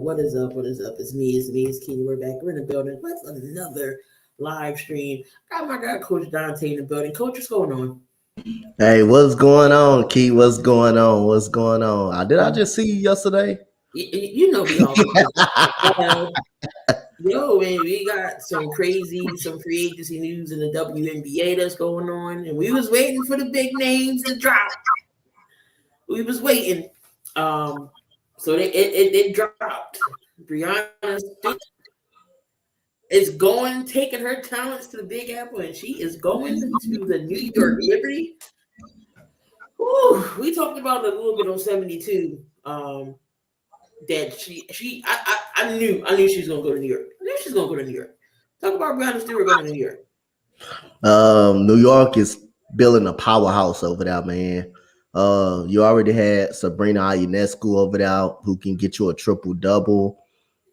What is up? What is up? It's me. It's Key. We're back. We're in the building. What's another live stream? Got my guy, Coach Donte in the building. Coach, what's going on? Hey, what's going on, Key? What's going on? What's going on? Did I just see you yesterday? You know me always. Yo, man, we got some free agency news in the WNBA that's going on, and we was waiting for the big names to drop. We was waiting. So it dropped. Brianna is taking her talents to the Big Apple, and she is going to the New York Liberty. Ooh, we talked about it a little bit on 72. That I knew she was gonna go to New York. I knew she was gonna go to New York. Talk about Brianna Stewart going to New York. New York is building a powerhouse over there, man. You already had Sabrina Ionescu over there who can get you a triple-double.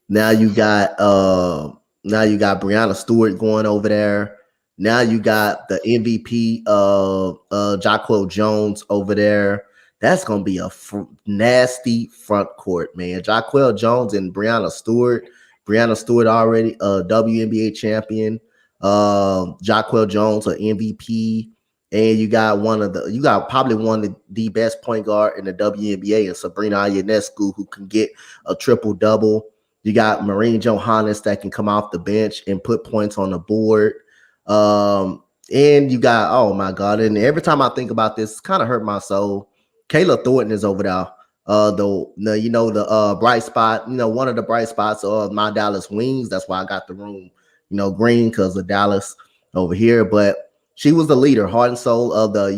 Now you got Brianna Stewart going over there. Now you got the MVP Jaquel Jones over there. That's going to be a nasty front court, man. Jaquel Jones and Brianna Stewart. Brianna Stewart already a WNBA champion. Jaquel Jones, an MVP. And you got probably one of the best point guard in the WNBA, and Sabrina Ionescu, who can get a triple-double. You got Marine Johannes that can come off the bench and put points on the board. And you got, oh my God. And every time I think about this, it's kind of hurt my soul. Kayla Thornton is over there. The bright spot, one of the bright spots of my Dallas Wings. That's why I got the room, green, because of Dallas over here. But she was the leader, heart and soul of the,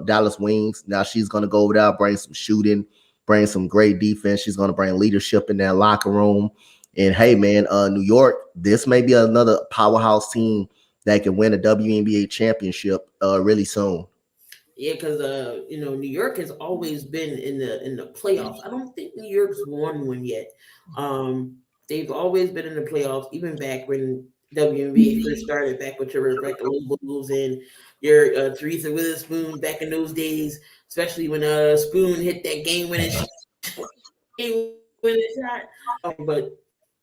Dallas Wings. Now she's going to go over there, bring some shooting, bring some great defense. She's going to bring leadership in that locker room. And hey, man, New York, this may be another powerhouse team that can win a WNBA championship really soon. Yeah, because New York has always been in the playoffs. I don't think New York's won one yet. They've always been in the playoffs, even back when WNBA first started, back with your Rebecca Bulls and your Teresa Witherspoon back in those days, especially when Spoon hit that game-winning shot. But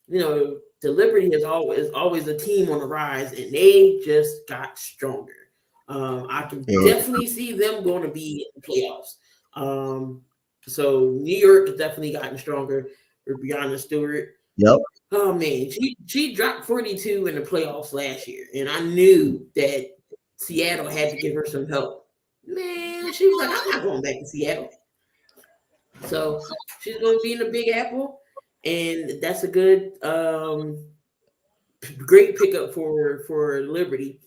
the Liberty is always a team on the rise, and they just got stronger. I can definitely see them going to be in the playoffs. So New York has definitely gotten stronger with Brianna Stewart. Yep. Oh man, she dropped 42 in the playoffs last year, and I knew that Seattle had to give her some help. Man, she was like, I'm not going back to Seattle. So she's going to be in the Big Apple, and that's a good, great pickup for Liberty.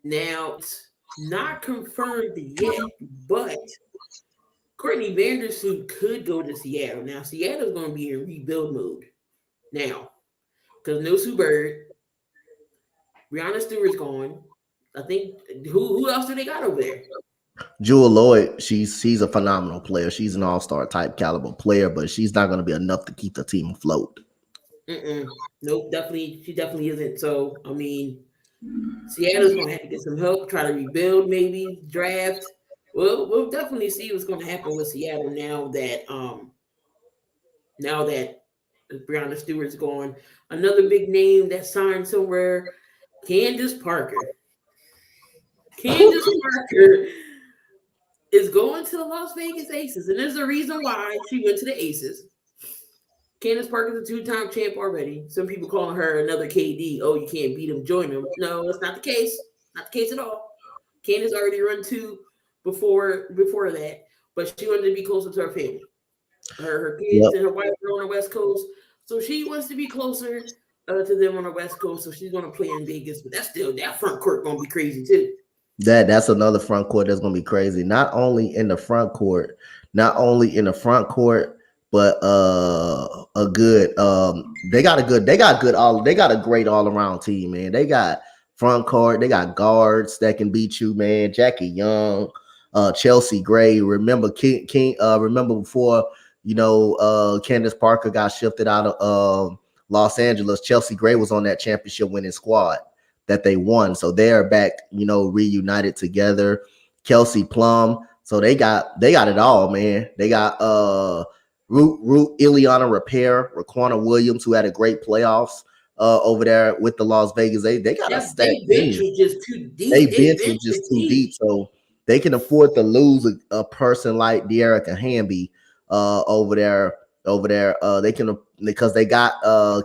Now, it's not confirmed yet, but Courtney Vandersloot could go to Seattle. Now, Seattle's going to be in rebuild mode now because no Sue Bird. Brianna Stewart's gone. I think who else do they got over there? Jewel Lloyd, she's a phenomenal player. She's an all-star type caliber player, but she's not going to be enough to keep the team afloat. Nope, she definitely isn't. So, I mean, Seattle's going to have to get some help, try to rebuild, maybe draft. We'll definitely see what's going to happen with Seattle now that Brianna Stewart's gone. Another big name that signed somewhere, Candace Parker. Candace Parker is going to the Las Vegas Aces, and there's a reason why she went to the Aces. Candace Parker's a two-time champ already. Some people calling her another KD. Oh, you can't beat him, join him. No, that's not the case. Not the case at all. Candace already run two before that, but she wanted to be closer to her family. Her kids and her wife are on the West Coast, so she wants to be closer to them on the West Coast. So she's going to play in Vegas, but that front court going to be crazy too. That's another front court that's going to be crazy. Not only in the front court, but they got a great all-around team, man. They got front court, they got guards that can beat you, man. Jackie Young, Chelsea Gray. Remember remember before Candace Parker got shifted out of Los Angeles, Chelsea Gray was on that championship winning squad that they won. So they're back, reunited together. Kelsey Plum. So they got it all, man. They got Root Ileana Repair, Raquana Williams, who had a great playoffs over there with the Las Vegas. They got a They stacked bench team. was just too They deep. They bench is bench just was too deep. deep, so they can afford to lose a person like De'Erica Hamby over there. Over there, they can because they got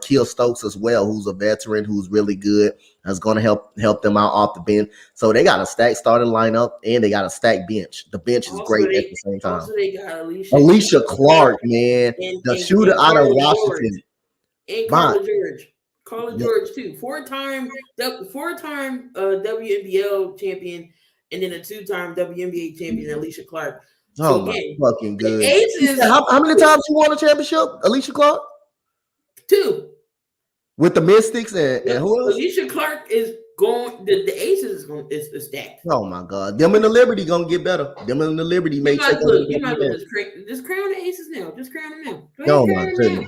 Keel Stokes as well, who's a veteran, who's really good, that's going to help them out off the bench. So they got a stacked starting lineup and they got a stacked bench. The bench is Also, great at the same time. they got Alicia Clark Clark, man, and, the and, shooter and out of Carla George Washington. and My, Carla George too. Four-time WNBL champion, and then a two-time WNBA champion, Alicia Clark. oh So my again, fucking the good. Aces. How many times you won a championship, Alicia Clark? 2. With the Mystics and who else? Alicia Clark is going. The Aces is stacked. Oh my God, them and the Liberty gonna get better. Them and the Liberty may take over the You might WNBA. just crown the Aces now. Just crown them now. Go ahead, Oh and my crown them goodness. now.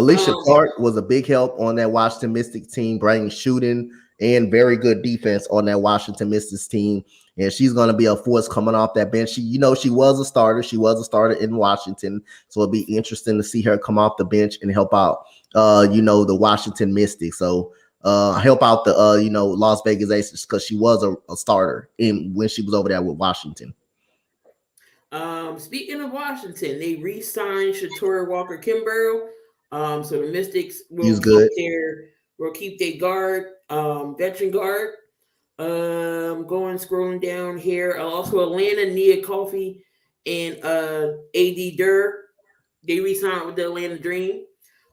Alicia Clark was a big help on that Washington Mystics team, bringing shooting and very good defense on that Washington Mystics team. And she's going to be a force coming off that bench. She was a starter. She was a starter in Washington. So it'll be interesting to see her come off the bench and help out, the Washington Mystics. So help out the, Las Vegas Aces because she was a starter when she was over there with Washington. Speaking of Washington, they re-signed Shatora Walker Kimbrough. So the Mystics will keep their guard, veteran guard. Scrolling down here. Also Atlanta, Nia Coffey and AD Durr. They re-signed with the Atlanta Dream.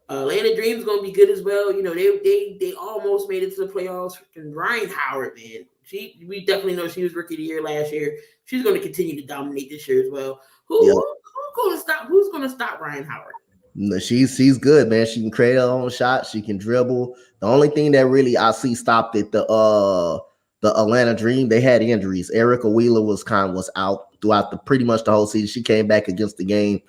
Atlanta Dream's gonna be good as well. They almost made it to the playoffs. And Ryan Howard, man, we definitely know she was rookie of the year last year. She's gonna continue to dominate this year as well. Who's gonna stop? Who's gonna stop Ryan Howard? No, she's good, man. She can create her own shot. She can dribble. The only thing that really I see stopped it the Atlanta Dream, they had injuries. Erica Wheeler was out throughout pretty much the whole season. She came back against the game.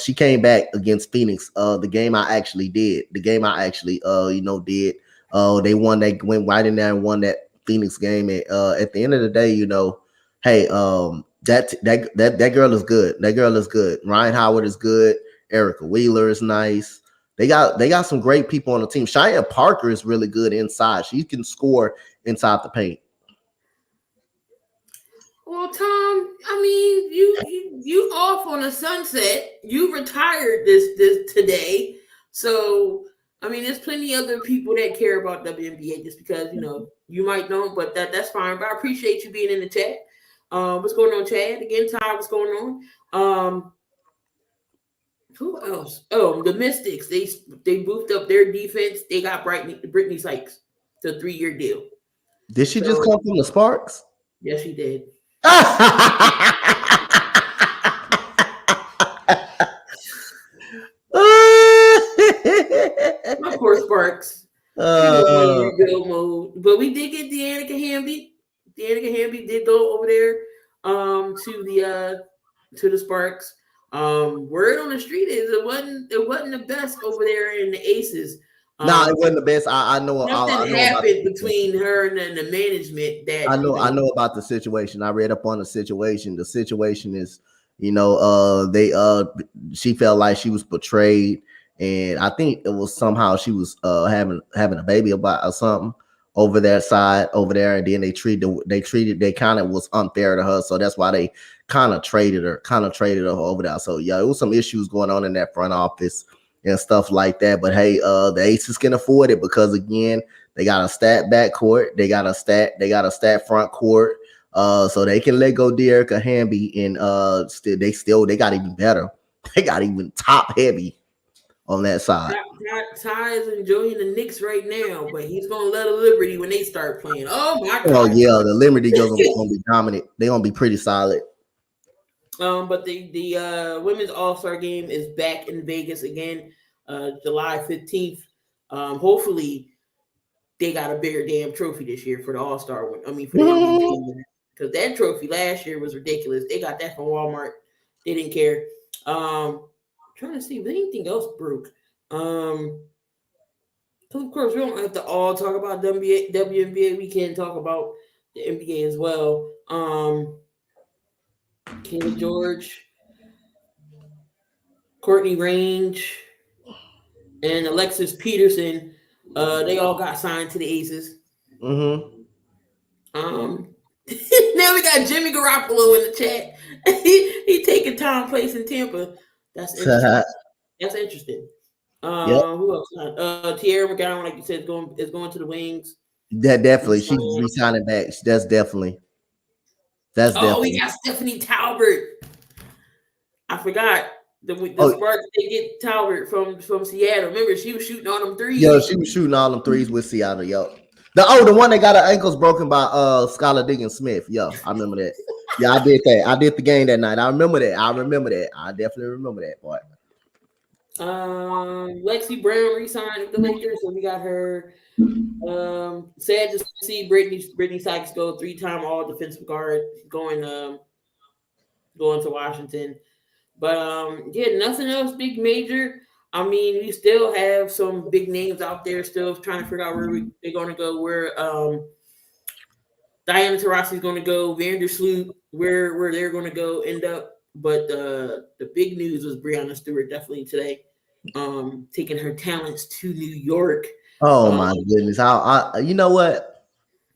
She came back against Phoenix. The game I actually did. The game I actually did. They won. They went right in there and won that Phoenix game. And at the end of the day, hey, that girl is good. That girl is good. Ryan Howard is good. Erica Wheeler is nice. They got some great people on the team. Cheyenne Parker is really good inside. She can score inside the paint. Well, Tom, I mean, you off on a sunset. You retired this today, so I mean, there's plenty of other people that care about WNBA just because you might know, but that's fine. But I appreciate you being in the chat. What's going on, Chad? Again, Ty, what's going on? Who else? Oh, the Mystics. They boofed up their defense. They got Brittany Sykes to a 3-year deal. Did she just come from the Sparks? Yes, she did. My poor Sparks. Rebuild mode. But we did get Danica Hamby. Danica Hamby did go over there to the Sparks. Word on the street is it wasn't the best over there in the Aces. It wasn't the best. I know. Nothing happened between her and the management. That I know about the situation. I read up on the situation. The situation is, she felt like she was betrayed, and I think it was somehow she was having a baby or something over their side over there, and then they kind of was unfair to her, so that's why they kind of traded her over there. So yeah, it was some issues going on in that front office and stuff like that. But hey, the Aces can afford it because again, they got a stat backcourt, they got a stat front court, so they can let go De'Erica Hamby, and they got even better. They got even top heavy on that side. Ty is enjoying the Knicks right now, but he's gonna let a Liberty when they start playing. Oh my God! Oh yeah, the Liberty gonna be dominant. They're gonna be pretty solid. But the women's All-Star game is back in Vegas again, July 15th. Hopefully they got a bigger damn trophy this year for the All-Star one. I mean, for the MVP, because that trophy last year was ridiculous. They got that from Walmart. They didn't care. Trying to see if anything else broke. Of course, we don't have to all talk about WNBA. We can talk about the NBA as well. Kayla George. Courtney Range, and Alexis Peterson. They all got signed to the Aces. Mm-hmm. Um, now we got Jimmy Garoppolo in the chat. he taking time place in Tampa. That's interesting. That's interesting. Yep. Who else? Tierra McGowan, like you said, is going to the Wings. That definitely. She's re-signing back. That's definitely. That's Oh, we definitely. got Stephanie Talbert. I forgot the Oh, Sparks. They get Talbert from Seattle. Remember, she was shooting all them yo, threes. she was shooting all them threes with Seattle. Yo, the one that got her ankles broken by Skylar Diggins Smith. Yo, I remember that. Yeah, I did that. I did the game that night. I remember that. I definitely remember that part. Lexi Brown re-signed with the Lakers, so we got her. Sad to see Brittany Sykes go, 3-time All Defensive Guard, going to Washington. But yeah, nothing else big major. I mean, we still have some big names out there still trying to figure out where they're going to go. Where Diana Taurasi is going to go, Vandersloot, where they're going to go end up. But the big news was Breanna Stewart definitely today, taking her talents to New York. Oh my goodness! You know what?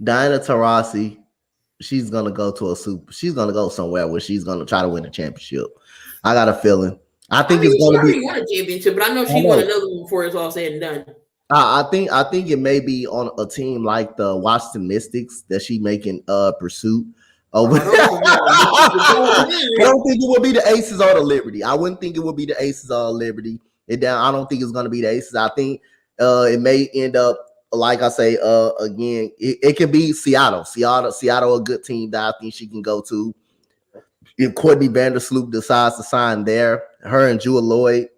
Diana Taurasi, she's gonna go to a super. She's gonna go somewhere where she's gonna try to win a championship. I got a feeling. I I think it's mean, she gonna be. already won a championship, but I know I she won know. another one before it's all said and done. I think it may be on a team like the Washington Mystics that she making pursuit over. Oh, don't come on. I don't think it would be the Aces or the Liberty. I wouldn't think it would be the Aces or Liberty. I don't think it's gonna be the Aces. I think it may end up like I say again. It can be Seattle. Seattle, a good team that I think she can go to. If Courtney Vandersloot decides to sign there, her and Jewel Lloyd.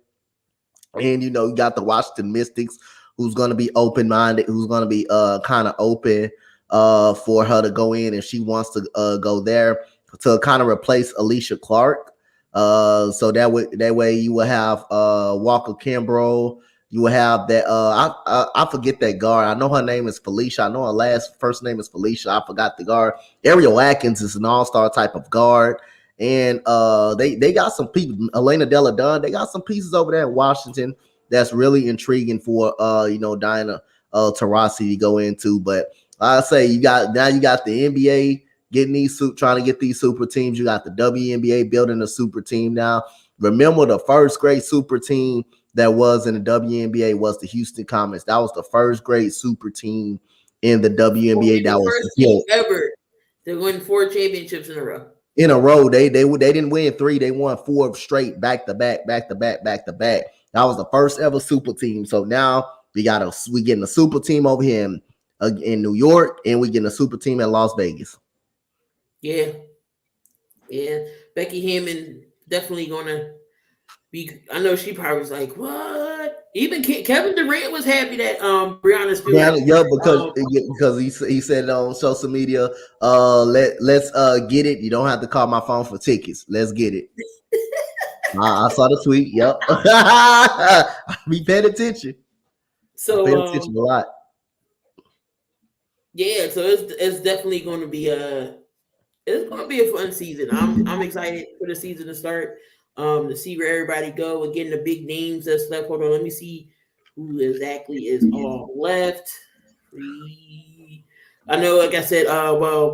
And you got the Washington Mystics, who's going to be open-minded, who's going to be kind of open for her to go in if she wants to go there to kind of replace Alicia Clark. So that way you will have Walker Kimbrough. You will have that. I forget that guard. I know her name is Felicia. I know her first name is Felicia. I forgot the guard. Ariel Atkins is an all-star type of guard. And they got some people, Elena Della Dunn, they got some pieces over there in Washington that's really intriguing for Diana Taurasi to go into. But I say you got the NBA trying to get these super teams. You got the WNBA building a super team now. Remember, the first great super team that was in the WNBA was the Houston Comets. That was the first great super team in the WNBA. That The was first team ever to win 4 championships in a row. In a row. They didn't win 3. They won 4 straight back to back. That was the first ever super team. So now we getting a super team over here in New York, and we getting a super team in Las Vegas. Yeah. Becky Hammond definitely gonna be. I know she probably was like, "What?" Even Kevin Durant was happy that Breanna Stewart. Yeah, because he said it on social media. Let's get it. You don't have to call my phone for tickets. Let's get it. I saw the tweet. Yep. Be paying attention. So paying attention a lot. Yeah, so it's definitely going to be a fun season. I'm excited for the season to start. To see where everybody go. Again, the big names that's left. Hold on, let me see who exactly is all left. I know, like I said,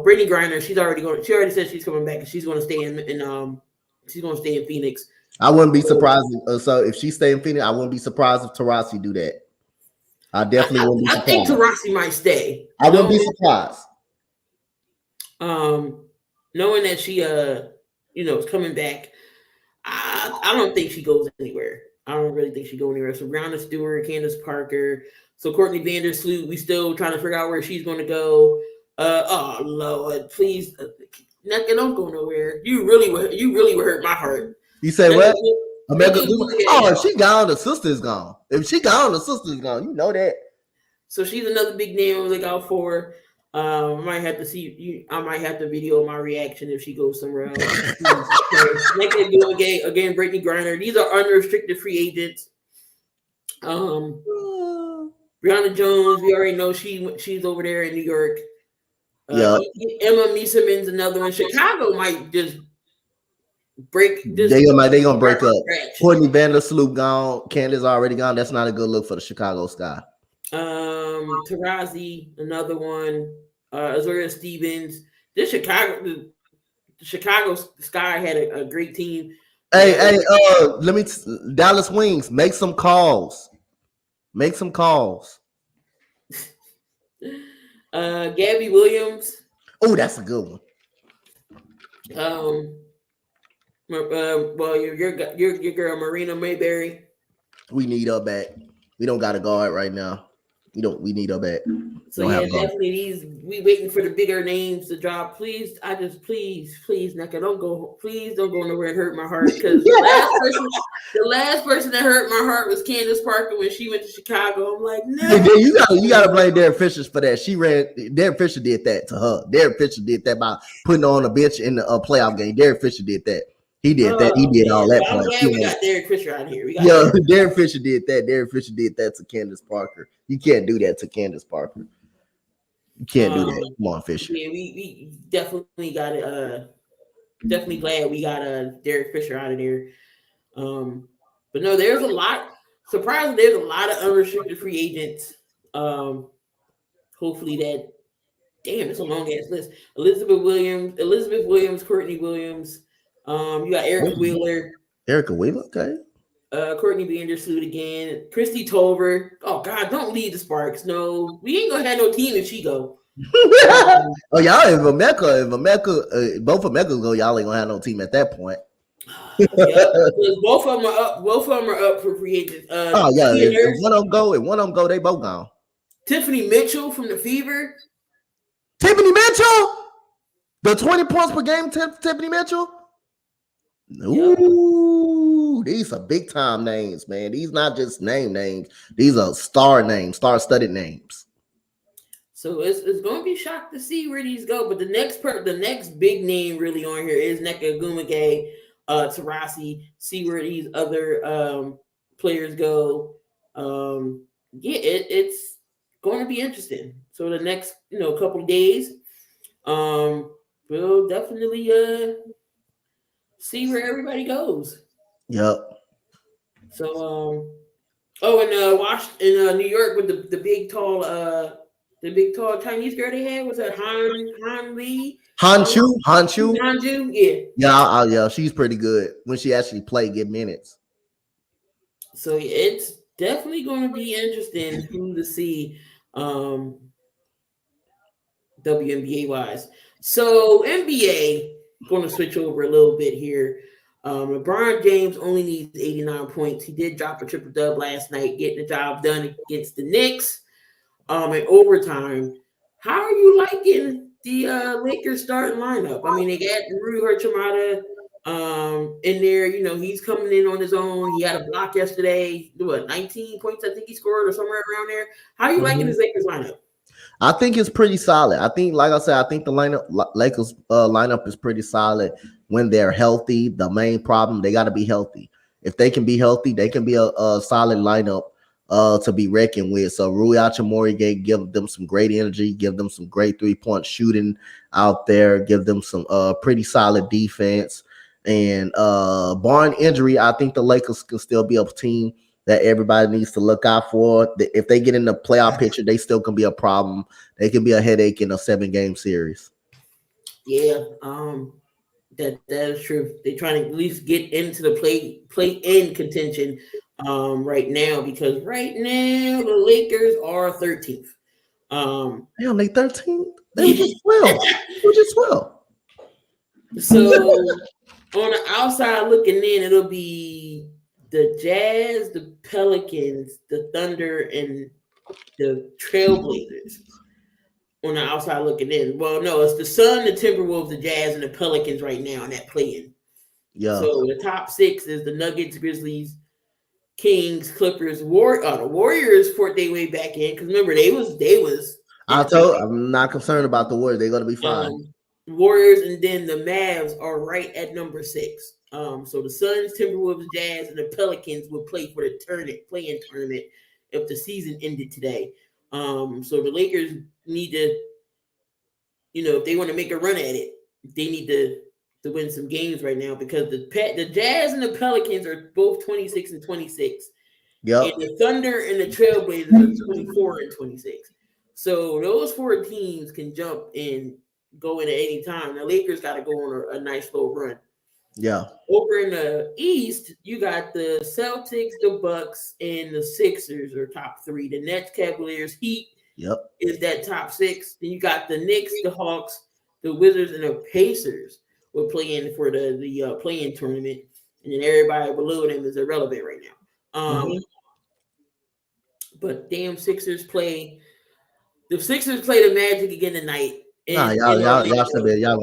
Brittany Griner, she already said she's coming back and she's going to stay in Phoenix. I wouldn't be surprised. So if she stay in Phoenix, I wouldn't be surprised if Taurasi do that. I definitely wouldn't be surprised. I think Taurasi might stay. I wouldn't be surprised. Knowing that she is coming back, I don't think she goes anywhere. I don't really think she goes anywhere. So Breanna Stewart, Candace Parker, so Courtney Vandersloot, we still trying to figure out where she's going to go. Oh Lord, please, don't go nowhere. You really would hurt my heart. You say what? If she gone, the sister's gone. If she gone, the sister's gone. You know that. So she's another big name to look out for. I might have to see you. I might have to video my reaction if she goes somewhere else. Like they do again, Brittany Griner. These are unrestricted free agents. Brianna Jones, we already know she's over there in New York. Emma Meeseman's another one. Chicago might just break this. They gonna break up. Scratch. Courtney Vandersloot gone. Candace already gone. That's not a good look for the Chicago Sky. Tarazi, another one. Azoria Stevens. This the Chicago Sky had a great team. Hey, Dallas Wings, make some calls. Make some calls. Gabby Williams. Oh, that's a good one. Well, your girl Marina Mayberry. We need her back. We don't got a guard right now. We need her back. So yeah, definitely we waiting for the bigger names to drop. Please, please, Neka, please don't go nowhere and hurt my heart. Because the last person that hurt my heart was Candace Parker when she went to Chicago. I'm like, no. You gotta blame Derek Fisher for that. Derek Fisher did that to her. Derek Fisher did that by putting her on the bench in the playoff game. Derek Fisher did that. He did that. He did all that. I'm glad we got Derek Fisher out here. Derek Fisher did that. Derek Fisher did that to Candace Parker. You can't do that to Candace Parker. You can't do that. Come on, Fisher. Yeah, we definitely got it. Definitely glad we got Derek Fisher out of there. But no, there's a lot. Surprisingly, there's a lot of unrestricted free agents. Hopefully that. Damn, it's a long ass list. Elizabeth Williams, Courtney Williams. You got Erica Wheeler. Okay. Courtney Vandersloot again. Christy Tolver. Oh God, don't leave the Sparks. No, we ain't gonna have no team if she go. Oh y'all, if Emeka, both of Emeka go, y'all ain't gonna have no team at that point. Both of them are up for free agents. If one of them go, they both gone. Tiffany Mitchell from the Fever. Tiffany Mitchell, the 20 points per game. Tiffany Mitchell. Ooh, these are big time names, man. These not just names. These are star-studded names. So it's going to be shocked to see where these go. But the next big name really on here is Nneka Ogwumike, Tarasi. See where these other players go. It's going to be interesting. So the next couple of days, we'll definitely see where everybody goes. Yep. So in New York with the big tall Chinese girl they had, was that Han Lee? Hanju, yeah. Yeah, she's pretty good when she actually get minutes. So it's definitely going to be interesting to see WNBA wise. So NBA, going to switch over a little bit here. LeBron James only needs 89 points. He did drop a triple dub last night, getting the job done against the Knicks in overtime. How are you liking the Lakers starting lineup? I mean, they got Rui Hachimura in there. He's coming in on his own. He had a block yesterday. 19 points I think he scored or somewhere around there. How are you liking his Lakers lineup? I think it's pretty solid. I think, like I said, the Lakers lineup is pretty solid when they're healthy. The main problem, they got to be healthy. If they can be healthy, they can be a solid lineup to be reckoned with. So Rui Hachimura give them some great energy, give them some great 3-point shooting out there, give them some pretty solid defense. And barring injury, I think the Lakers can still be a team that everybody needs to look out for. If they get in the playoff picture, they still can be a problem. They can be a headache in a 7-game series. Yeah, that is true. They're trying to at least get into the play-in contention right now, because right now the Lakers are 13th. Damn, they 13th? They just 12. They just 12. So on the outside looking in, it'll be the Jazz, the Pelicans, the Thunder, and the Trailblazers on the outside looking in. Well, no, it's the Sun, the Timberwolves, the Jazz, and the Pelicans right now in that play-in. Yeah. So the top 6 is the Nuggets, Grizzlies, Kings, Clippers, the Warriors fought their way back in, because remember they was. I'm not concerned about the Warriors. They're gonna be fine. Warriors, and then the Mavs are right at number 6. So the Suns, Timberwolves, Jazz, and the Pelicans will play for the play-in tournament if the season ended today. So the Lakers need to, if they want to make a run at it, they need to to win some games right now because the Jazz and the Pelicans are both 26 and 26, and Yep. the Thunder and the Trailblazers are 24 and 26. So those four teams can jump and go in at any time. The Lakers got to go on a nice little run. Yeah. Over in the East, you got the Celtics, the Bucks, and the Sixers are top three. The Nets, Cavaliers, Heat Yep. is that top six. Then you got the Knicks, the Hawks, the Wizards, and the Pacers will play in for the play-in tournament. And then everybody below them is irrelevant right now. But damn, Sixers play. The Sixers play the Magic again tonight. Nah, y'all gonna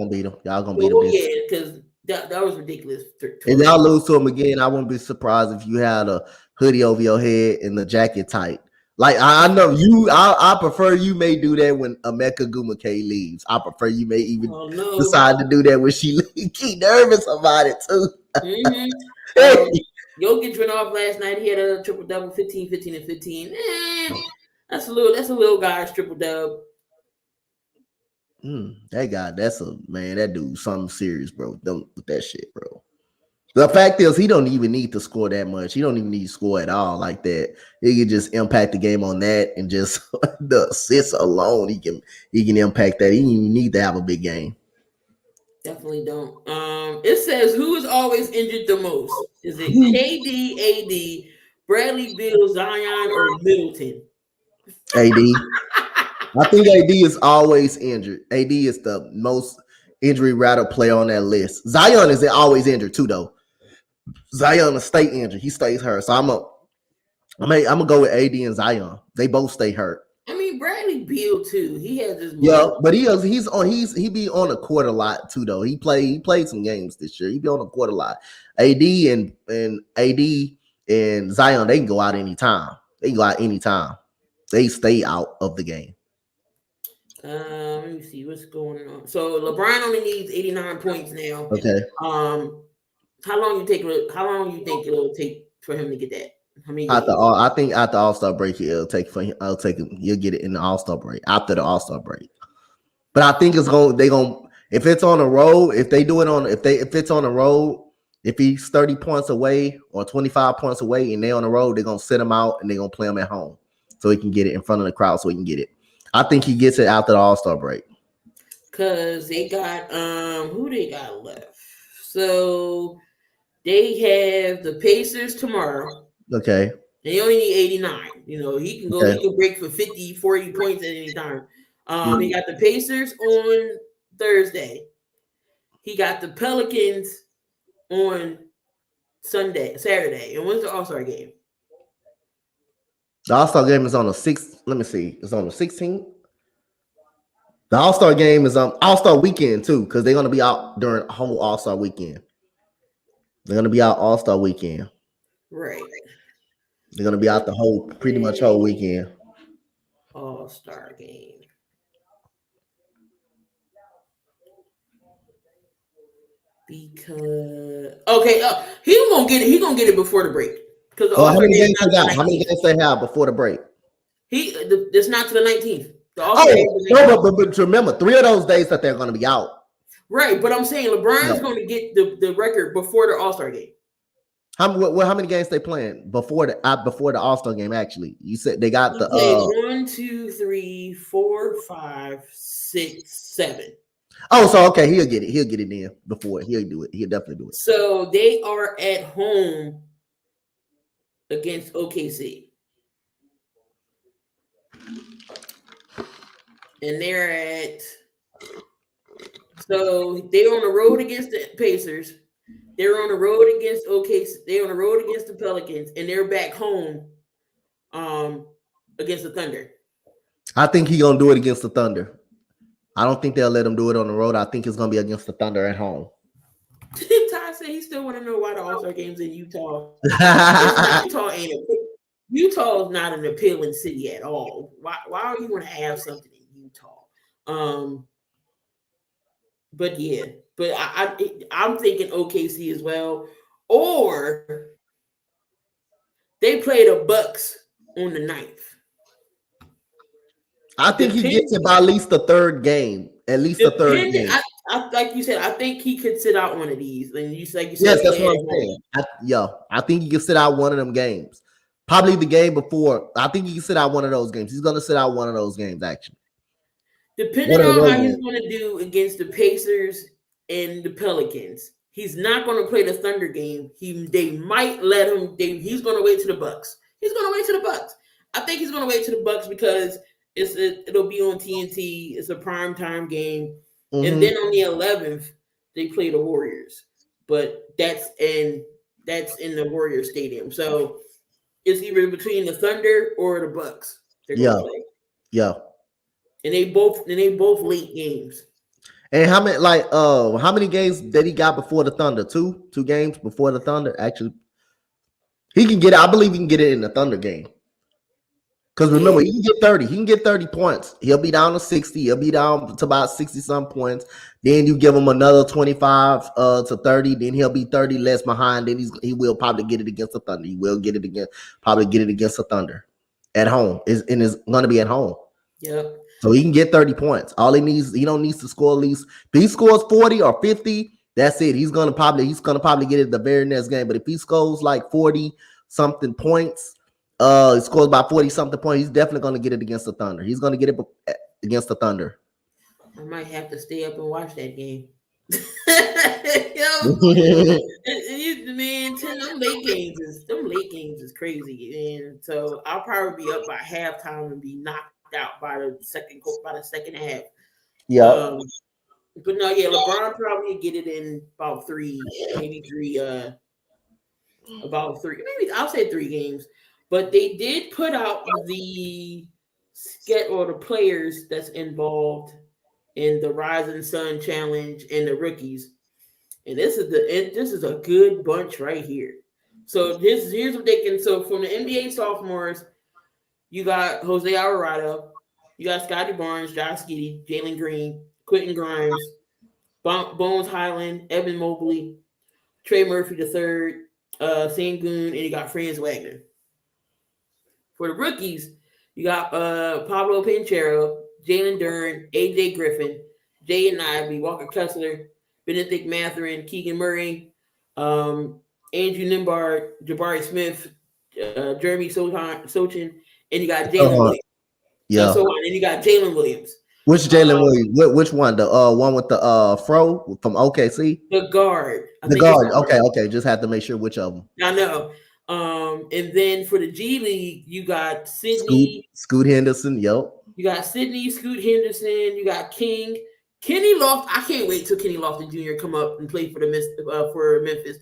beat them. Y'all gonna beat them. Oh yeah, because that was ridiculous. If y'all lose to them again, I won't be surprised if you had a hoodie over your head and the jacket tight. Like I know you, I prefer you may do that when Emeka Gumake leaves. I prefer you may even decide to do that when she leaves. Keep nervous about it too. Jokic went off last night. He had a triple double, 15, 15, and 15. That's a little guy's triple dub. That guy, that dude, something serious, bro. Don't with that shit, bro. The fact is, he don't even need to score that much. He don't even need to score at all like that. He can just impact the game on that, and just the assists alone, he can impact that. He don't even need to have a big game. Definitely don't. It says who is always injured the most? Is it KD, AD, Bradley Beal, Zion, or Middleton? AD. I think AD is always injured. AD is the most injury rattled player on that list. Zion is always injured too, though. Zion is stay injured. He stays hurt. So I'm gonna go with AD and Zion. They both stay hurt. I mean, Bradley Beal too. He has this. Yeah, but he be on the court a lot too, though. He played some games this year. He be on the court a lot. AD and Zion, they can go out anytime. They stay out of the game. Let me see what's going on. So LeBron only needs 89 points now. Okay. How long you think it'll take for him to get that? I think after All-Star break, he'll take him. You'll get it in the All-Star break after the All-Star break. But I think if it's on the road, if it's on the road, if he's 30 points away or 25 points away and they're on the road, they're gonna sit him out and they're gonna play him at home so he can get it in front of the crowd so he can get it. I think he gets it after the All-Star break. Cause they got who they got left. So they have the Pacers tomorrow. Okay. They only need 89. You know, he can go, he can break for 50, 40 points at any time. He got the Pacers on Thursday. He got the Pelicans on Saturday. And when's the All-Star game? The All-Star game is on the 6th. Let me see. It's on the 16th. The All-Star game is on All-Star weekend too, because they're gonna be out during the whole All-Star weekend. They're gonna be out All-Star weekend. Right. They're gonna be out the pretty much whole weekend. All-Star game. Because he's gonna get it. He's gonna get it before the break. Because how many games they got? How many games they have before the break? It's not to the 19th. But remember, 3 of those days that they're gonna be out. Right, but I'm saying LeBron's going to get the record before the All-Star game. How many games they playing before the All-Star game? Actually, you said they got the 1, 2, 3, 4, 5, 6, 7. Oh, so okay, he'll get it. He'll get it in before. He'll do it. He'll definitely do it. So they are at home against OKC. And so they're on the road against the Pacers. They're on the road against OKC. They're on the road against the Pelicans, and they're back home against the Thunder. I think he's gonna do it against the Thunder. I don't think they'll let him do it on the road. I think it's gonna be against the Thunder at home. Ty said he still want to know why the All-Star game's in Utah. Utah is not an appealing city at all. Why do you want to have something in Utah? But yeah, but I'm thinking OKC as well, or they play the Bucks on the 9th. I think he gets it by at least the third game. At least the third game. like you said, I think he could sit out one of these. And like you said, Yes, that's play what at I'm home. saying. I think he can sit out one of them games. Probably the game before. I think he can sit out one of those games. He's gonna sit out one of those games, actually. One Depending of the on road how he's games. going to do against the Pacers and the Pelicans, he's not going to play the Thunder game. They might let him. He's going to wait to the Bucks. He's going to wait to the Bucks. I think he's going to wait to the Bucks because it'll be on TNT. It's a prime time game, and Mm-hmm. then on the 11th they play the Warriors, but that's in the Warriors Stadium. So it's either between the Thunder or the Bucks. They're going Yeah, to play, yeah. and they both late games. And how many games did he got before the Thunder? Two games before the Thunder. Actually, he can get it. I believe he can get it in the Thunder game. Because remember, Yeah, he can get 30. He can get 30 points. He'll be down to 60. He'll be down to about 60 some points. Then you give him another 25 to 30. Then he'll be 30 less behind. Then he will probably get it against the Thunder. He will get it against probably get it against the Thunder at home. Is gonna be at home. yep. So he can get 30 points. All he needs, he don't need to score at least. If he scores 40 or 50, that's it. He's gonna probably get it the very next game. But if he scores like 40 something points, he scores about 40 something points, he's definitely gonna get it against the Thunder. He's gonna get it against the Thunder. I might have to stay up and watch that game. Yo, man, them late games is crazy, and so I'll probably be up by halftime and be knocked out by the second half. Yep. Um, but no, yeah, LeBron probably get it in about maybe three, about three, maybe I'll say 3 games. But they did put out the schedule or the players that's involved in the Rising Sun Challenge and the rookies. And this is a good bunch right here. So here's what they can. So from the NBA sophomores, you got Jose Alvarado, you got Scotty Barnes, Josh Giddey, Jalen Green, Quentin Grimes, Bones Highland, Evan Mobley, Trey Murphy the third, Sangoon, and you got Franz Wagner. For the rookies, you got Pablo Pinchero, Jalen Duren, AJ Griffin, Jaden Ivey, Walker Kessler, Benedict Mathurin, Keegan Murray, Andrew Nimbard, Jabari Smith, Jeremy Sochin, and you got Jalen Uh-huh. Williams. Yeah. And you got Jalen Williams. Which Jalen Um, Williams? Which one? The one with the fro from OKC? the guard. I The think it's guard. the Okay, guard. okay. Just have to make sure which of them. I know. And then for the G League, you got Scoot Sydney. Scoot Henderson. Yep. You got Sydney, Scoot Henderson. You got King, Kenny Lofton. I can't wait till Kenny Lofton Jr. come up and play for Memphis.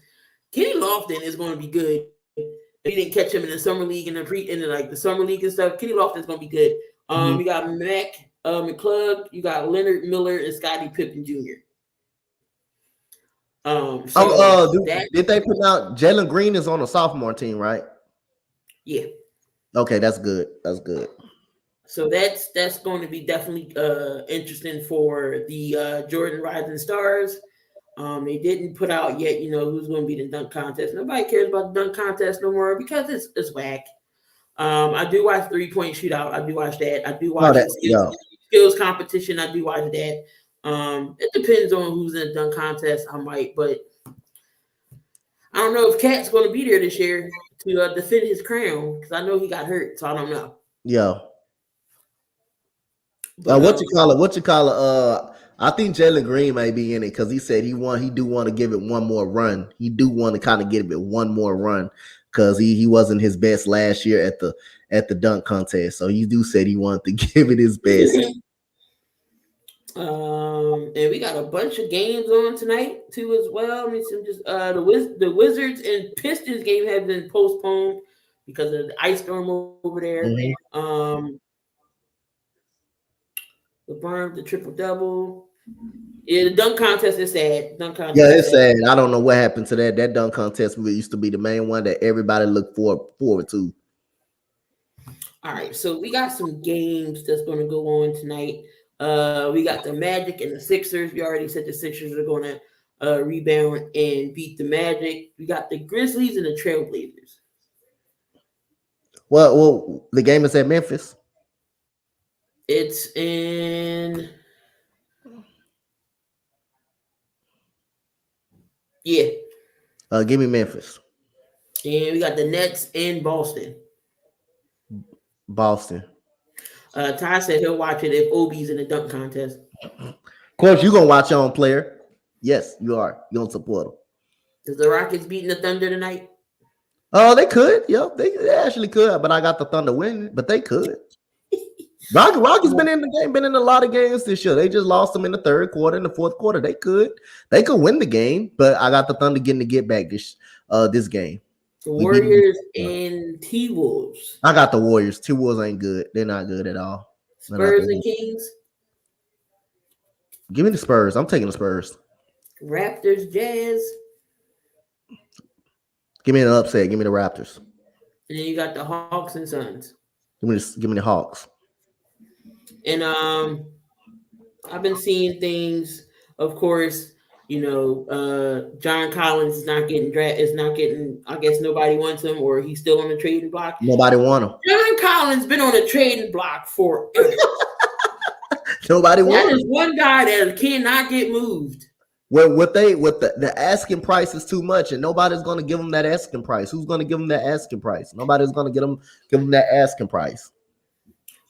Kenny Lofton is going to be good. If you didn't catch him in the summer league and like the summer league and stuff, Kenny Lofton is going to be good. Mhm. You got Mac McClug. You got Leonard Miller and Scottie Pippen Jr. So that Did they put out Jalen Green is on a sophomore team, right? yeah. Okay, that's good. That's good. So that's going to be definitely interesting for the Jordan Rising Stars. They didn't put out yet, who's going to be the dunk contest. Nobody cares about the dunk contest no more because it's whack. I do watch 3-point shootout. I do watch that. I do Oh, watch that the yeah. skills competition. I do watch that. It depends on who's in the dunk contest. I might, but I don't know if Cat's going to be there this year to defend his crown because I know he got hurt, so I don't know. Yeah. But What you call it? What you call it? I think Jalen Green may be in it because he said he do want to give it one more run. He do want to kind of give it one more run because he wasn't his best last year at the dunk contest. So he do said he wanted to give it his best. And we got a bunch of games on tonight too as well. I mean, some just the Wizards and Pistons game have been postponed because of the ice storm over there. Mhm. LeBron the triple double. Yeah, the dunk contest is sad. Yeah, it's sad. I don't know what happened to that. That dunk contest used to be the main one that everybody looked forward to. All right, so we got some games that's going to go on tonight. We got the Magic and the Sixers. We already said the Sixers are going to rebound and beat the Magic. We got the Grizzlies and the Trailblazers. Well, the game is at Memphis. It's in. Yeah. Give me Memphis. And we got the Nets in Boston. Boston. Ty said he'll watch it if Obi's in the dunk contest. Of course, you're gonna watch your own player. Yes, you are. You don't support them. Does the Rockets beating the Thunder tonight? Oh, they could. Yep, they actually could. But I got the Thunder winning. But they could. Rockets been in the game, been in a lot of games this year. They just lost them in the third quarter, in the fourth quarter. They could win the game. But I got the Thunder getting the get back this game. The Warriors and T-Wolves. I got the Warriors. T-Wolves ain't good. They're not good at all. Spurs and Kings. Give me the Spurs. I'm taking the Spurs. Raptors, Jazz. Give me an upset. Give me the Raptors. And then you got the Hawks and Suns. Give me the Hawks. And I've been seeing things, of course, John Collins is not getting, I guess nobody wants him, or he's still on the trading block. Nobody want him. John Collins been on a trading block forever. Nobody want him. That is one guy that cannot get moved. Well, the asking price is too much, and nobody's going to give him that asking price. Who's going to give him that asking price? Nobody's going to give him that asking price.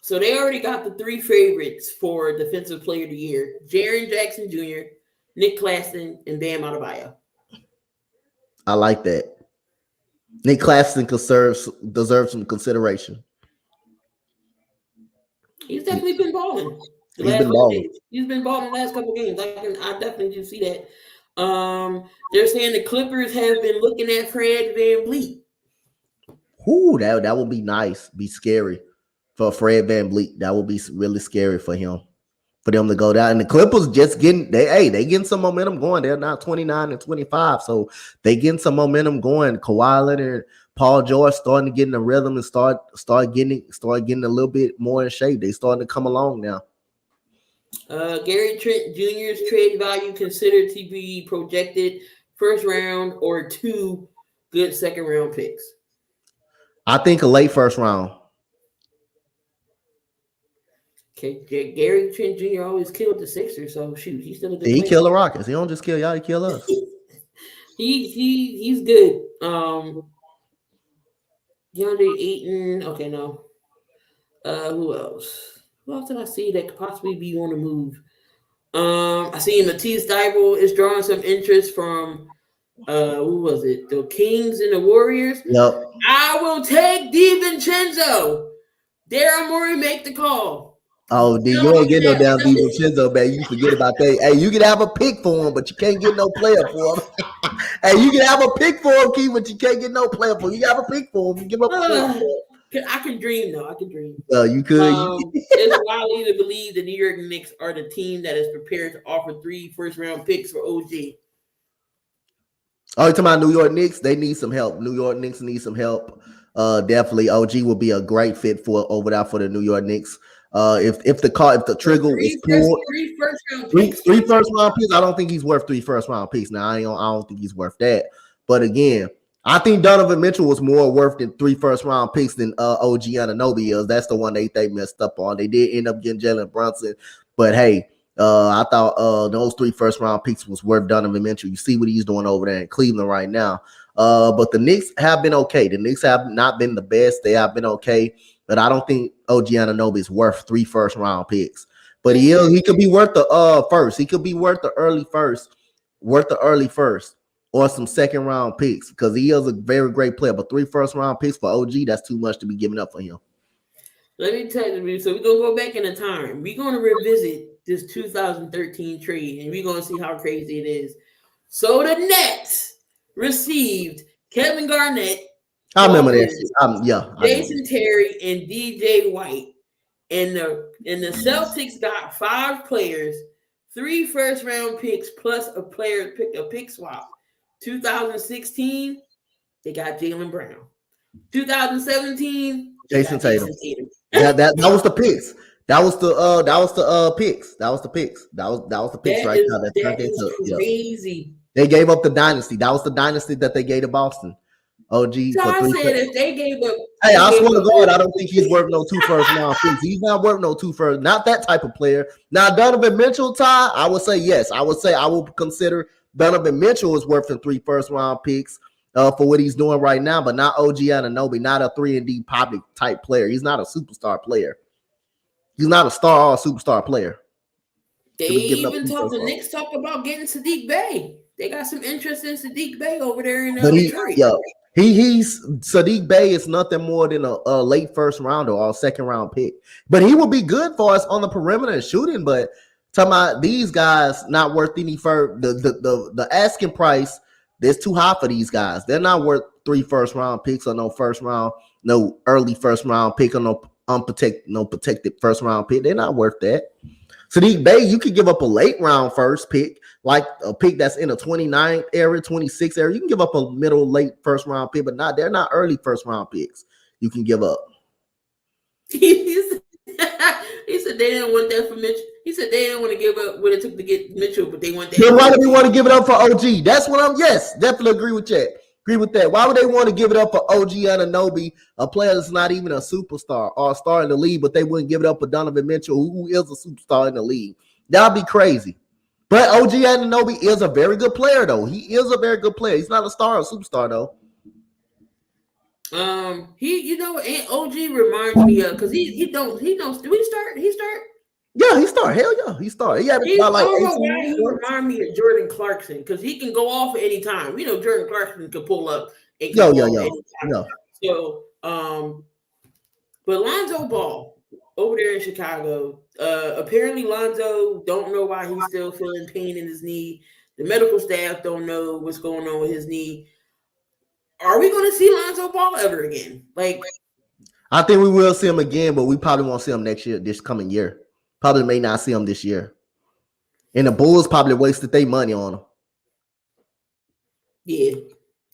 So they already got the three favorites for Defensive Player of the Year: Jaren Jackson Jr., Nick Claxton, and Bam Adebayo. I like that. Nick Claxton deserves some consideration. He's definitely been balling. He's been balling the last couple of games. I definitely do see that. They're saying the Clippers have been looking at Fred VanVleet. Ooh, that would be nice. Be scary for Fred VanVleet. That would be really scary for him. For them to go down. And the Clippers just getting some momentum going. They're now 29-25. So they getting some momentum going. Kawhi Leonard, Paul George starting to get in the rhythm and start getting a little bit more in shape. They starting to come along now. Gary Trent Jr.'s trade value considered to be projected first round or 2 good second round picks. I think a late first round. Okay, Gary Trent Jr. always killed the Sixers, so shoot, he's still a good He player. killed the Rockets. He don't just kill y'all, he kill us. He's good. DeAndre Ayton. Okay, no. Who else? Who else did I see that could possibly be on the move? I see Matisse Thybulle is drawing some interest from who was it? The Kings and the Warriors. Yep. I will take DiVincenzo. Daryl Morey make the call. Oh, dude, you ain't getting no damn DiVincenzo, man. You forget about that. Hey, you can have a pick for him, but you can't get no player for him. Hey, you can have a pick for him, Key, but you can't get no player for him. You can have a pick for him. You give up a pick. I can dream, though. I can dream. You could. It's widely to believe the New York Knicks are the team that is prepared to offer 3 first-round picks for OG. Oh, you're talking about New York Knicks? They need some help. New York Knicks need some help. Definitely, OG will be a great fit over there for the New York Knicks. If the trigger is pulled, 3 first-round picks. picks. 3 first-round picks. I don't think he's worth 3 first-round picks. Now I don't think he's worth that. But again, I think Donovan Mitchell was more worth than 3 first-round picks than OG Anunoby is. That's the one they messed up on. They did end up getting Jalen Brunson, but hey, I thought those 3 first-round picks was worth Donovan Mitchell. You see what he's doing over there in Cleveland right now. But the Knicks have been okay. The Knicks have not been the best. They have been okay, but I don't think OG Anunoby is worth 3 first-round picks. But he could be worth the first. He could be worth the early first. Or some second-round picks because he is a very great player. But 3 first-round picks for OG, that's too much to be giving up for him. Let me tell you, so we're going to go back in the time. We're going to revisit this 2013 trade, and we're going to see how crazy it is. So the Nets received Kevin Garnett. I remember that. Jason Terry and DJ White. And the Celtics got 5 players, 3 first-round picks, plus a pick swap. 2016, they got Jaylen Brown. 2017, Jason Tatum. That was the picks. That was the picks. That was the picks right now. That is crazy. They gave up the dynasty. That was the dynasty that they gave to Boston. OG. So I said if they gave up. Hey, I swear to God, I don't think he's worth no 2 first-round picks. He's not worth no 2 first. Not that type of player. Now Donovan Mitchell, Ty, I would say yes. I would say I will consider Donovan Mitchell is worth 3 first-round picks for what he's doing right now, but not OG Anunoby, not a 3-and-D public type player. He's not a superstar player. He's not a star or superstar player. They even talk. The Knicks talk about getting Sadiq Bey. They got some interest in Sadiq Bey over there in Detroit. He's Sadiq Bey is nothing more than a late first rounder or a second round pick. But he will be good for us on the perimeter and shooting. But talking about these guys not worth any further. The asking price is too high for these guys. They're not worth 3 first round picks or no early first round pick or no protected first round pick. They're not worth that. Sadiq Bey, you could give up a late round first pick, like a pick that's in a 29th area, 26th area. You can give up a middle late first round pick, but they're not early first round picks. You can give up. He said they didn't want that for Mitchell. He said they didn't want to give up what it took to get Mitchell, but they want that. Then why do they want to give it up for OG? That's what I'm. Yes, definitely agree with that. Agree with that. Why would they want to give it up for OG Anunoby, a player that's not even a superstar or a star in the league, but they wouldn't give it up for Donovan Mitchell, who is a superstar in the league? That'd be crazy. But OG Anunoby is a very good player, though. He is a very good player. He's not a star or a superstar, though. OG reminds me of because he don't. Do we start? He start. Yeah, he started. Hell yeah, he started. He remind me of Jordan Clarkson because he can go off at any time. Jordan Clarkson can pull up. And So, but Lonzo Ball over there in Chicago. Apparently, Lonzo don't know why he's still feeling pain in his knee. The medical staff don't know what's going on with his knee. Are we going to see Lonzo Ball ever again? I think we will see him again, but we probably won't see him next year. This coming year. Probably may not see him this year. And the Bulls probably wasted their money on him. Yeah,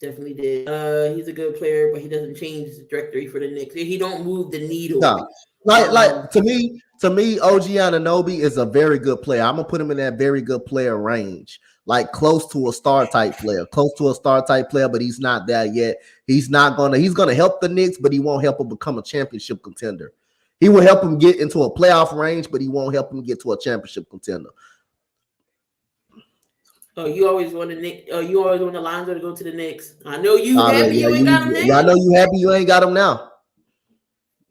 definitely did. He's a good player, but he doesn't change the trajectory for the Knicks. He don't move the needle. No. To me, OG Anunoby is a very good player. I'm gonna put him in that very good player range, like close to a star type player, but he's not there yet. He's gonna help the Knicks, but he won't help him become a championship contender. He will help him get into a playoff range, but he won't help him get to a championship contender. Oh, you always want Lonzo to go to the Knicks. I know you happy you ain't got him now. I know you happy you ain't got him now.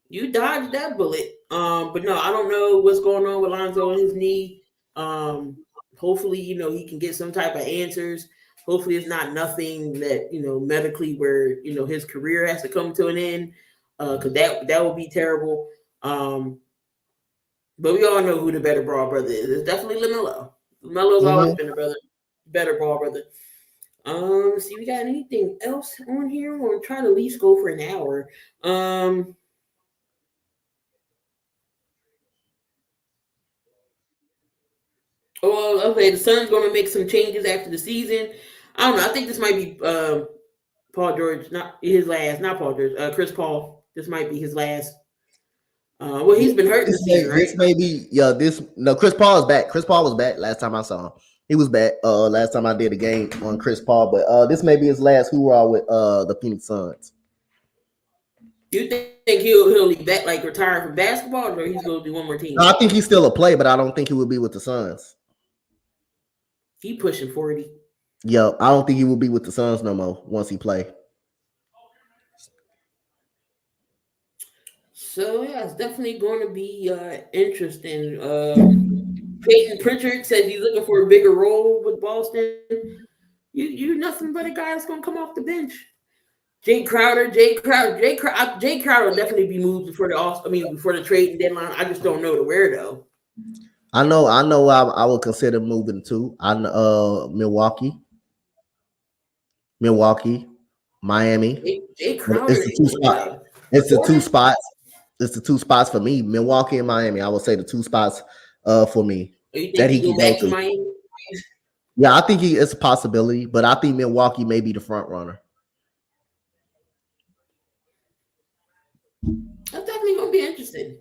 You dodged that bullet. But no, I don't know what's going on with Lonzo and his knee. Hopefully, he can get some type of answers. Hopefully it's not nothing that, medically where, his career has to come to an end. Because that would be terrible. But we all know who the better Ball brother is. It's definitely LaMelo. LaMelo's always been a better Ball brother. Let's see, we got anything else on here? We're gonna try to at least go for an hour. Okay, the Suns gonna make some changes after the season. I don't know. I think this might be Paul George, not his last, not Paul George, Chris Paul. This might be his last. He's been hurt this season, right? This may be, Chris Paul is back. Chris Paul was back last time I saw him. He was back last time I did a game on Chris Paul, but this may be his last hoorah with the Phoenix Suns. You think he'll be back, retire from basketball, or he's going to do one more team? No, I think he's still a play, but I don't think he will be with the Suns. He pushing 40. Yep, I don't think he will be with the Suns no more once he play. So yeah, it's definitely going to be interesting. Peyton Pritchard said he's looking for a bigger role with Boston. You nothing but a guy that's going to come off the bench. Jay Crowder will definitely be moved before the trade deadline. I just don't know to where though. I know. I would consider moving to. Milwaukee, Miami. Jay Crowder. It's the two spots for me. Milwaukee and Miami. I would say the two spots for me that he can go to. Miami? Yeah, I think it's a possibility, but I think Milwaukee may be the front runner. That's definitely gonna be interesting.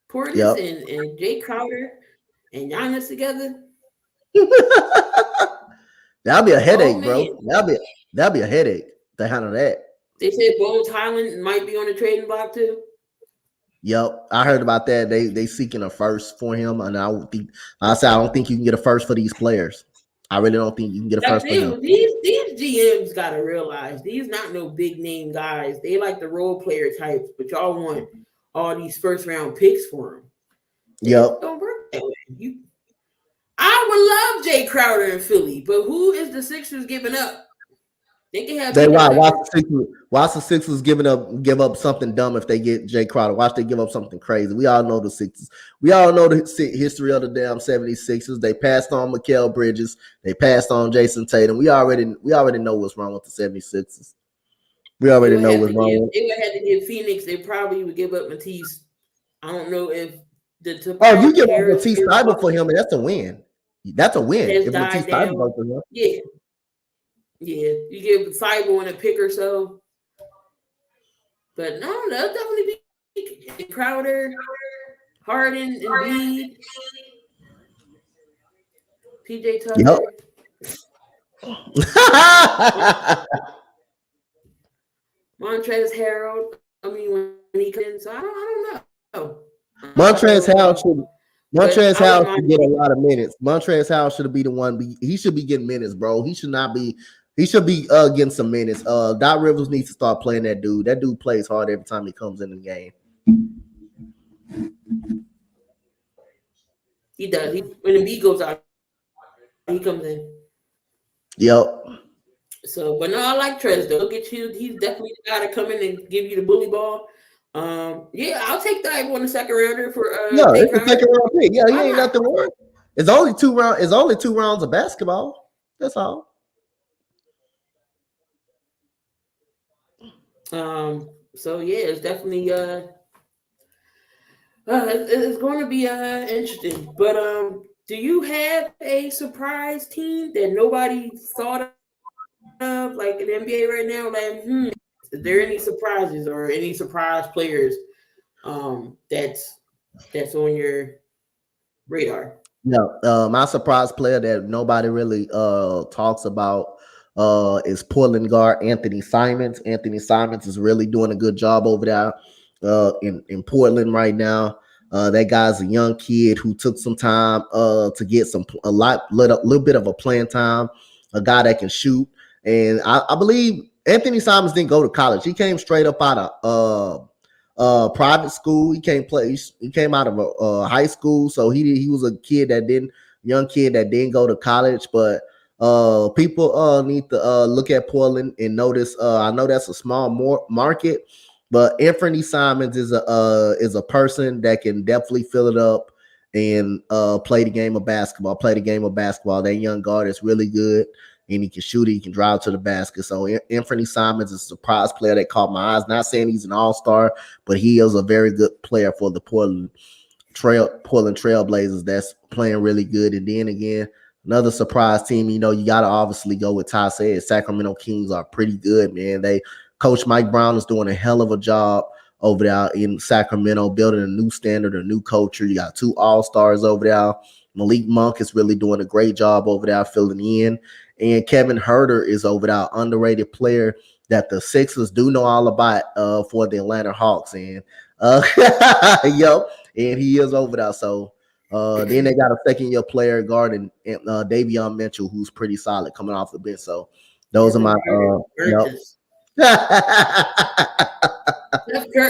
Portis and Jay Crowder and Giannis together. That'll be a headache, bro. That'll be a headache to handle that. They said Bones Highland might be on the trading block too. Yep, I heard about that. They seeking a first for him, and I don't think you can get a first for these players. I really don't think you can get a Like first for him. these GMs gotta realize these not no big name guys. They like the role player types, but y'all want all these first round picks for them. Yep. It don't work that way. I would love Jay Crowder in Philly, but who is the Sixers giving up? They can have They Peter watch Tucker. the Sixers give up something dumb if they get Jay Crowder. Watch they give up something crazy. We all know the Sixers. We all know the history of the damn 76ers. They passed on Mikal Bridges. They passed on Jason Tatum. We already know what's wrong with the 76ers. We already know what's wrong with. They would have to give Phoenix. They probably would give up Matisse. I don't know if the Oh, you Topaz give up Harris Matisse Thybulle for him, and that's a win. That's a win. has If Matisse died down. Thybulle for him. Yeah. You give Thibault and a pick or so. But no, that'll definitely be Crowder, Harden, Embiid, PJ Tucker. Yep. Montrezl Harrell. I mean, when he comes in, so I don't know. Montrezl Harrell should get a lot of minutes. Montrezl Harrell should be the one. He should be getting minutes, bro. He should not be. He should be getting some minutes. Doc Rivers needs to start playing that dude. That dude plays hard every time he comes in the game. He does. When the beat goes out, he comes in. Yep. So, but no, I like Trez though. Get you. He's definitely the guy to come in and give you the bully ball. Yeah, I'll take that on the second rounder for. Yeah, it's the second round pick. Yeah, he ain't nothing wrong. It's only 2 rounds. It's only 2 rounds of basketball. That's all. So yeah, it's definitely it's going to be interesting. But do you have a surprise team that nobody thought of, like in the NBA right now? Like, is there any surprises or any surprise players that's on your radar? No, my surprise player that nobody really talks about is Portland guard Anthony Simons. Anthony Simons is really doing a good job over there in Portland right now. That guy's a young kid who took some time to get little bit of a playing time. A guy that can shoot, and I believe Anthony Simons didn't go to college. He came straight up out of private school. He came out of a high school, so he was a young kid that didn't go to college. But people need to look at Portland and notice. I know that's a small market, but Anthony Simons is a person that can definitely fill it up and play the game of basketball. That young guard is really good. And he can shoot it, he can drive to the basket. So Anthony Simons is a surprise player that caught my eyes. Not saying he's an all-star, but he is a very good player for the Portland Trailblazers that's playing really good. And then again, another surprise team, you got to obviously go with Ty said. Sacramento Kings are pretty good, man. Coach Mike Brown is doing a hell of a job over there in Sacramento, building a new standard, a new culture. You got 2 all-stars over there. Malik Monk is really doing a great job over there filling in. And Kevin Huerter is over there, underrated player that the Sixers do know all about for the Atlanta Hawks. And yep, and he is over there. So then they got a second-year player guard and Davion Mitchell, who's pretty solid coming off the bench. So those are my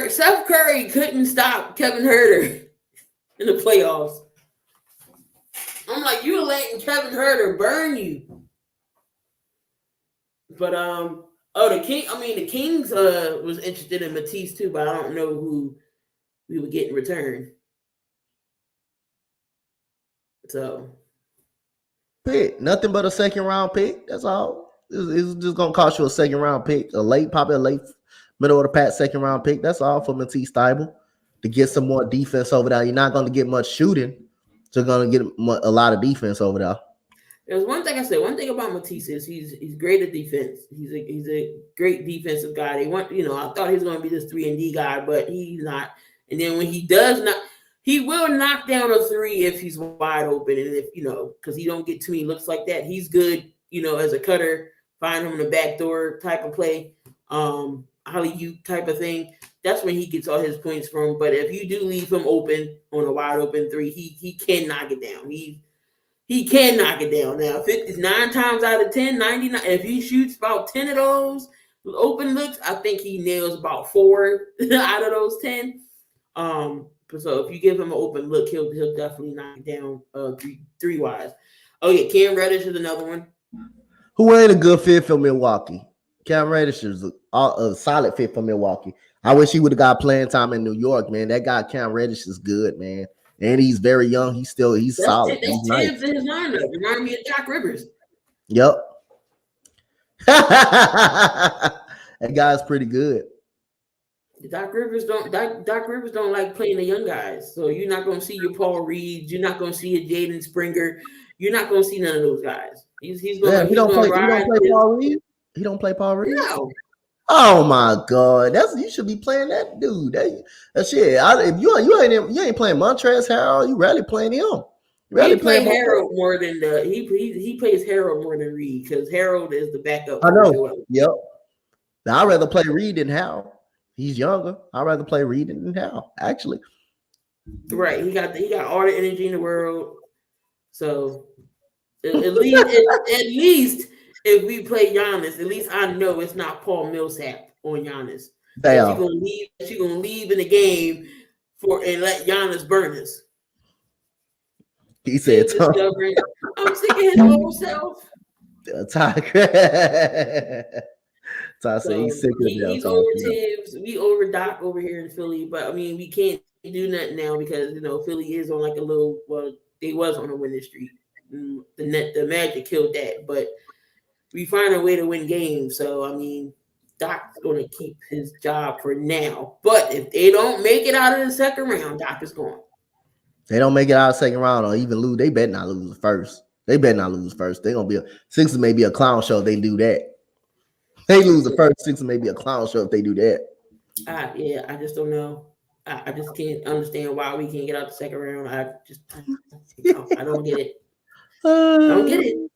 Steph Curry couldn't stop Kevin Huerter in the playoffs. I'm like, you're letting Kevin Huerter burn you. But the Kings was interested in Matisse too, but I don't know who we would get in return. So pick, nothing but a second round pick. That's all. It's just gonna cost you a second round pick, probably a late middle of the pack second round pick. That's all for Matisse Thybulle to get some more defense over there. You're not gonna get much shooting, so you're gonna get a lot of defense over there. There's one thing I said. One thing about Matisse is he's great at defense. He's a great defensive guy. I thought he was going to be this 3-and-D guy, but he's not. And then when he does not, he will knock down a 3 if he's wide open, and if because he don't get too many looks like that. He's good, as a cutter, find him in the back door type of play, alley-oop type of thing. That's when he gets all his points from. But if you do leave him open on a wide open 3, he can knock it down. He can knock it down now. 59 times out of 10, 99. If he shoots about 10 of those open looks, I think he nails about 4 out of those 10. So if you give him an open look, he'll definitely knock it down three wise. Oh yeah, Cam Reddish is another one. Who ain't a good fit for Milwaukee? Cam Reddish is a solid fit for Milwaukee. I wish he would have got playing time in New York, man. That guy Cam Reddish is good, man. And he's very young. He's solid. He's nice. Tibbs in his lineup. Remind me of Doc Rivers. Yep. That guy's pretty good. Doc Rivers don't like playing the young guys. So you're not gonna see your Paul Reed, you're not gonna see a Jaden Springer, you're not gonna see none of those guys. He's gonna he don't play Paul Reed. He don't play Paul Reed. No. Oh my God, you should be playing that dude. That shit. If you ain't playing Montrezl Harrell, you rarely playing him. He plays Harold more than he plays Harold more than Reed because Harold is the backup. I know. Yep. Now I'd rather play Reed than Harold. He's younger. I'd rather play Reed than Harold, actually. Right. He got all the energy in the world. So at least if we play Giannis, at least I know it's not Paul Millsap on Giannis. She's gonna leave in the game and let Giannis burn us. He said, "I'm sick of his old self." Ty said he's sick of him. He's over Tibbs. We over Doc over here in Philly, but I mean we can't do nothing now because Philly is on like a little. Well, they was on a winning streak. The Magic killed that, but we find a way to win games. So I mean, Doc's going to keep his job for now. But if they don't make it out of the second round, Doc is gone. They don't make it out of the second round or even lose. They better not lose first. They're gonna be Sixers may be a clown show if they do that. They lose the first. Sixers may be a clown show if they do that. Yeah, I just don't know. I just can't understand why we can't get out the second round. I don't get it. I don't get it.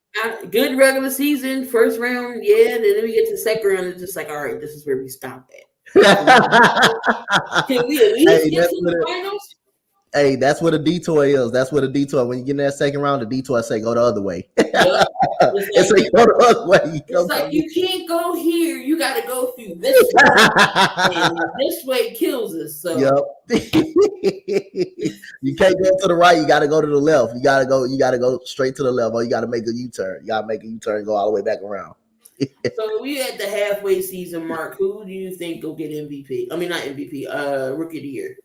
Good regular season, first round, yeah. Then we get to the second round, it's just like, all right, this is where we stop at. Can we at least get to the finals? Hey, that's what a detour is. That's what a detour. When you get in that second round, the detour say go the other way. Yep. It's like go the other way. It's like you can't go here. You got to go through this way. And this way kills us. So yep. You can't go to the right. You got to go to the left. You got to go straight to the left, or you got to make a U-turn. You got to make a U-turn and go all the way back around. So we at the halfway season mark. Who do you think will get MVP? I mean, not MVP. Rookie of the year.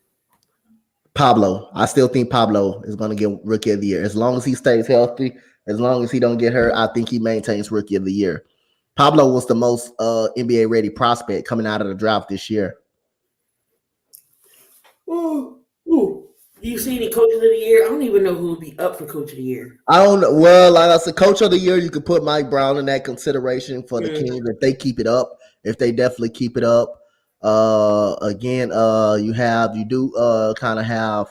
Pablo. I still think Pablo is going to get Rookie of the Year. As long as he stays healthy, as long as he don't get hurt, I think he maintains Rookie of the Year. Pablo was the most NBA-ready prospect coming out of the draft this year. Ooh. Do you see any Coach of the Year? I don't even know who would be up for Coach of the Year. I don't know. Well, like I said, Coach of the Year, you could put Mike Brown in that consideration for the Kings if they keep it up. If they definitely keep it up. Again, you do kind of have,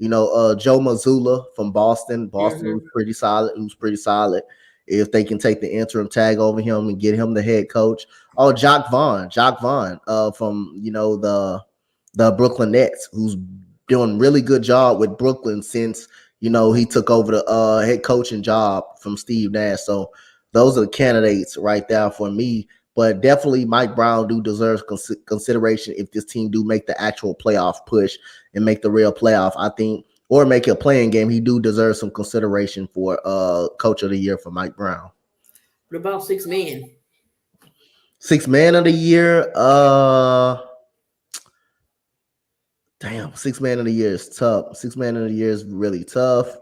Joe Mazzulla from Boston. Who's pretty solid. If they can take the interim tag over him and get him the head coach. Oh, Jacques Vaughn from the Brooklyn Nets, who's doing really good job with Brooklyn since he took over the head coaching job from Steve Nash. So those are the candidates right there for me. But definitely Mike Brown deserves consideration if this team do make the actual playoff push and make the real playoff, I think, or make a playing game. He deserve some consideration for Coach of the Year for Mike Brown. What about sixth man? Sixth man of the year? Sixth man of the year is tough. Sixth man of the year is really tough.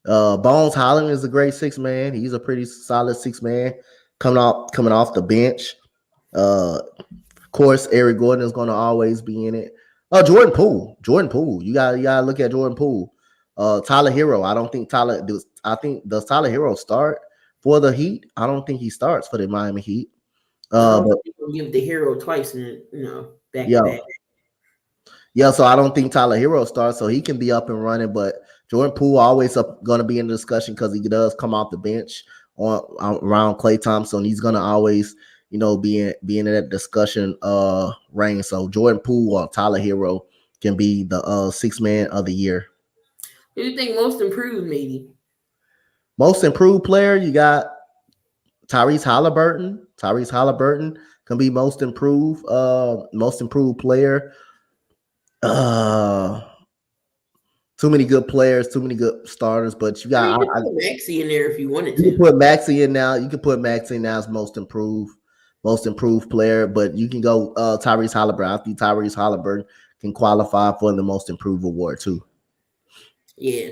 Bones Highland is a great sixth man. He's a pretty solid sixth man. Coming off the bench. Of course, Eric Gordon is going to always be in it. Jordan Poole. You gotta look at Jordan Poole. Tyler Hero. I don't think does Tyler Hero start for the Heat? I don't think he starts for the Miami Heat. But give the Hero twice in back to back. Yeah, so I don't think Tyler Hero starts, so he can be up and running. But Jordan Poole always going to be in the discussion because he does come off the bench around Klay Thompson. He's going to always, be in that discussion range. So Jordan Poole or Tyler Hero can be the sixth man of the year. Who do you think most improved, maybe? Most improved player, you got Tyrese Halliburton. Tyrese Halliburton can be most improved player. Uh Too many good players, too many good starters, but you got You could put Maxi in there if you wanted you can to. put Maxi in now. You can put Maxi in now as most improved player, but you can go Tyrese Halliburton. I think Tyrese Halliburton can qualify for the most improved award too. Yeah.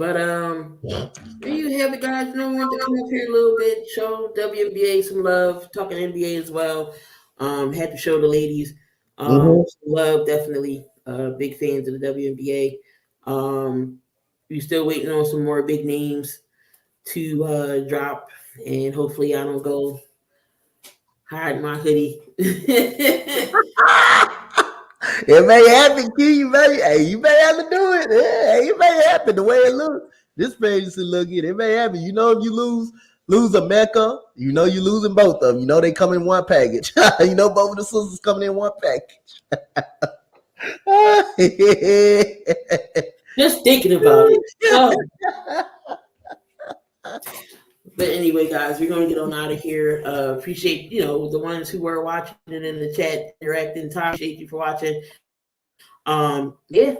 But there you have it, guys. I wanted to come up here a little bit, show WNBA some love, talking NBA as well. Had to show the ladies Mm-hmm. some love, definitely. Big fans of the WNBA. We're still waiting on some more big names to drop, and hopefully I don't go hide my hoodie. It may happen, Key. You may have to do it. Hey, it may happen the way it looks. This fantasy look it. It may happen. You know, if you lose a Mecca, you know you're losing both of them. You know they come in one package. You know both of the sisters coming in one package. Just thinking about it. Oh. But anyway, guys, we're gonna get on out of here. Appreciate the ones who were watching it in the chat, interacting. Tom, appreciate you for watching. Yeah,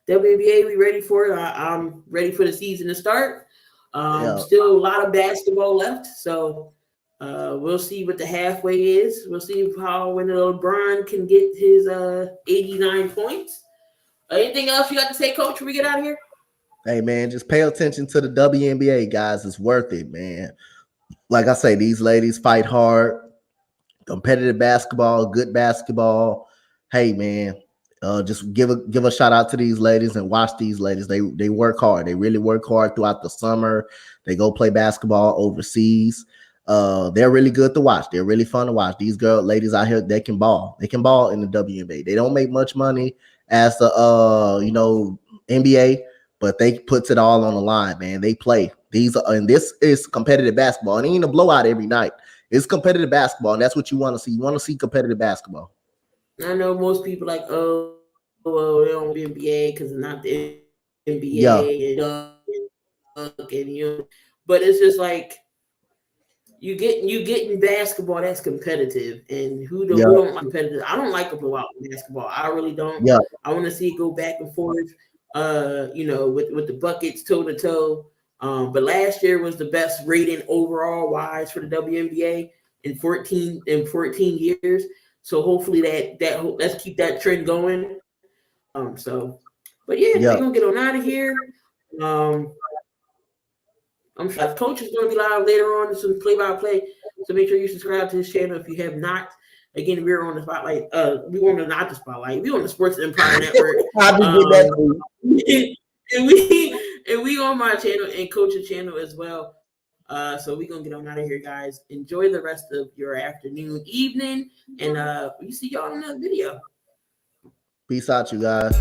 WNBA, we ready for it. I'm ready for the season to start. Still a lot of basketball left, so we'll see what the halfway is. We'll see when LeBron can get his 89 points. Anything else you got to say, Coach, before we get out of here? Hey, man, just pay attention to the WNBA, guys. It's worth it, man. Like I say, these ladies fight hard. Competitive basketball, good basketball. Hey, man, just give a shout out to these ladies and watch these ladies. They work hard. They really work hard throughout the summer. They go play basketball overseas. They're really good to watch. They're really fun to watch. These ladies out here, they can ball. They can ball in the WNBA. They don't make much money as the NBA, but they puts it all on the line, man. They play. And this is competitive basketball. It ain't a blowout every night. It's competitive basketball, and that's what you want to see. You want to see competitive basketball. I know most people like, well, they don't be NBA because it's not the NBA, but it's just like you getting basketball that's competitive, and who don't like competitive? I don't like a blowout in basketball. I really don't. Yeah. I want to see it go back and forth. With the buckets toe to toe. But last year was the best rating overall wise for the WNBA in 14 years. So hopefully that let's keep that trend going. But yeah, we're gonna get on out of here. I'm sure Coach is gonna be live later on, some play-by-play. So make sure you subscribe to his channel if you have not. Again, we're on the spotlight. We on not the spotlight. We on the Sports Empire Network. And we on my channel and Coach's channel as well. So we're gonna get on out of here, guys. Enjoy the rest of your afternoon, evening, and we see y'all in another video. Peace out, you guys.